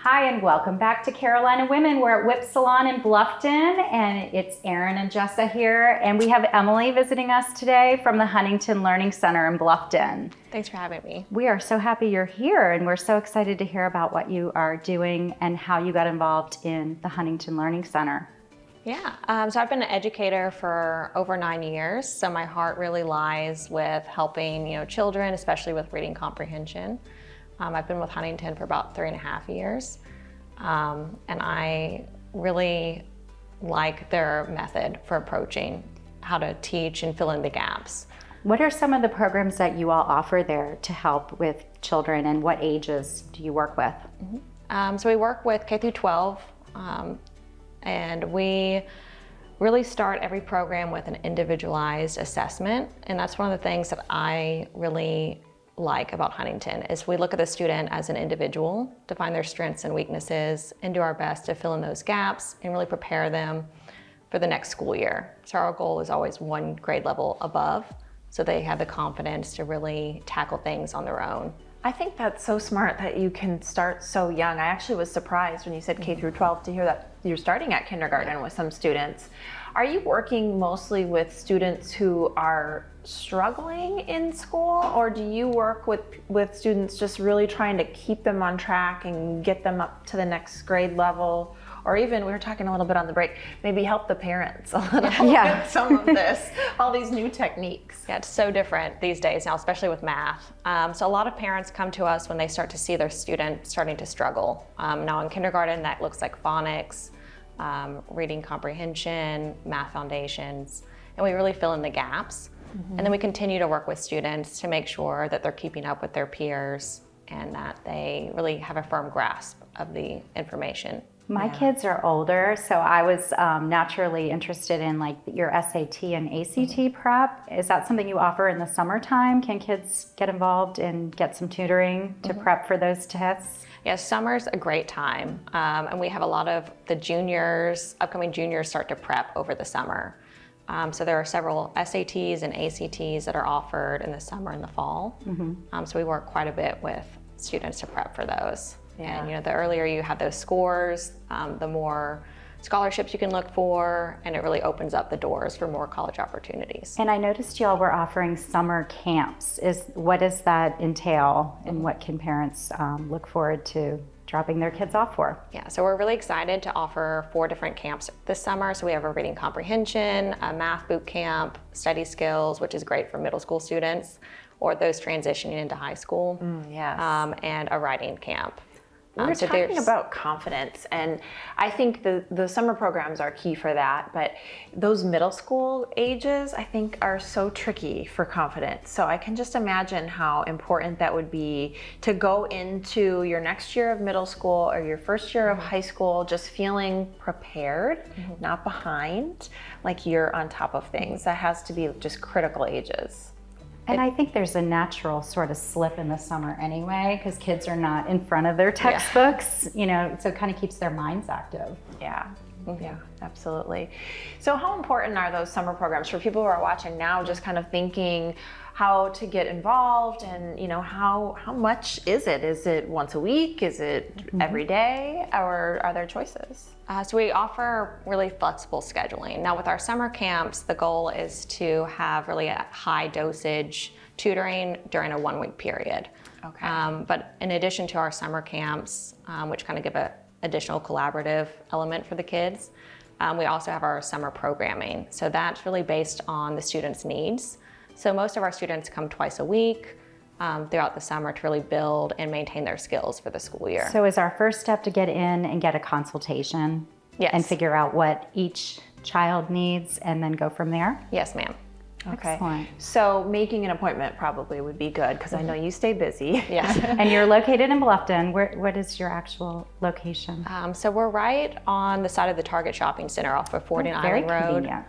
Hi, and welcome back to Carolina Women. We're at Whip Salon in Bluffton, and it's Erin and Jessa here, and we have Emily visiting us today from the Huntington Learning Center in Bluffton. Thanks for having me. We are so happy you're here, and we're so excited to hear about what you are doing and how you got involved in the Huntington Learning Center. Yeah, so I've been an educator for over 9 years, so my heart really lies with helping children, especially with reading comprehension. I've been with Huntington for about 3.5 years, and I really like their method for approaching how to teach and fill in the gaps. What are some of the programs that you all offer there to help with children, and what ages do you work with? So we work with K through 12, and we really start every program with an individualized assessment, and that's one of the things that I really like about Huntington is we look at the student as an individual, define their strengths and weaknesses, and do our best to fill in those gaps and really prepare them for the next school year. So our goal is always one grade level above, so they have the confidence to really tackle things on their own. I think that's so smart that you can start so young. I actually was surprised when you said K through 12 to hear that you're starting at kindergarten with some students. Are you working mostly with students who are struggling in school, or do you work with students just really trying to keep them on track and get them up to the next grade level? Or even, we were talking a little bit on the break, maybe help the parents a little with some of this, all these new techniques. Yeah, it's so different these days now, especially with math. So a lot of parents come to us when they start to see their student starting to struggle. Now in kindergarten, that looks like phonics, reading comprehension, math foundations, and we really fill in the gaps. And then we continue to work with students to make sure that they're keeping up with their peers and that they really have a firm grasp of the information. My kids are older, so I was naturally interested in like your SAT and ACT prep. Is that something you offer in the summertime? Can kids get involved and get some tutoring to prep for those tests? Yeah, summer's a great time, and we have a lot of the juniors, upcoming juniors start to prep over the summer. So there are several SATs and ACTs that are offered in the summer and the fall. So we work quite a bit with students to prep for those. Yeah. And the earlier you have those scores, the more scholarships you can look for, and it really opens up the doors for more college opportunities. And I noticed y'all were offering summer camps. What does that entail, and what can parents look forward to dropping their kids off for? Yeah, so we're really excited to offer 4 different camps this summer. So we have a reading comprehension, a math boot camp, study skills, which is great for middle school students, or those transitioning into high school, and a writing camp. We're talking about confidence, and I think the summer programs are key for that, but those middle school ages I think are so tricky for confidence. So I can just imagine how important that would be to go into your next year of middle school or your first year of high school just feeling prepared, not behind, like you're on top of things. That has to be just critical ages. And I think there's a natural sort of slip in the summer anyway, because kids are not in front of their textbooks, so it kind of keeps their minds active. Yeah, absolutely. So how important are those summer programs for people who are watching now, just kind of thinking how to get involved, and how much is it? Is it once a week? Is it every day? Or are there choices? So we offer really flexible scheduling. Now with our summer camps, the goal is to have really a high dosage tutoring during a 1-week period. Okay. But in addition to our summer camps, which kind of give an additional collaborative element for the kids, we also have our summer programming. So that's really based on the students' needs. So most of our students come twice a week throughout the summer to really build and maintain their skills for the school year. So is our first step to get in and get a consultation? Yes. And figure out what each child needs and then go from there? Yes, ma'am. Okay. Excellent. So making an appointment probably would be good, because I know you stay busy. Yes. And you're located in Bluffton. What is your actual location? So we're right on the side of the Target Shopping Center off of 49 Very Road. convenient.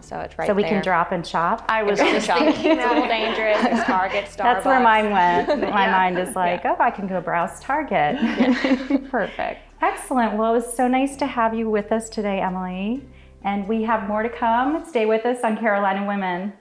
So it's right So we there. can drop and shop? I was just thinking It's a little dangerous. It's Target, Starbucks. That's where mine went. My mind is like, oh, I can go browse Target. Perfect. Excellent. Well, it was so nice to have you with us today, Emily. And we have more to come. Stay with us on Carolina Women.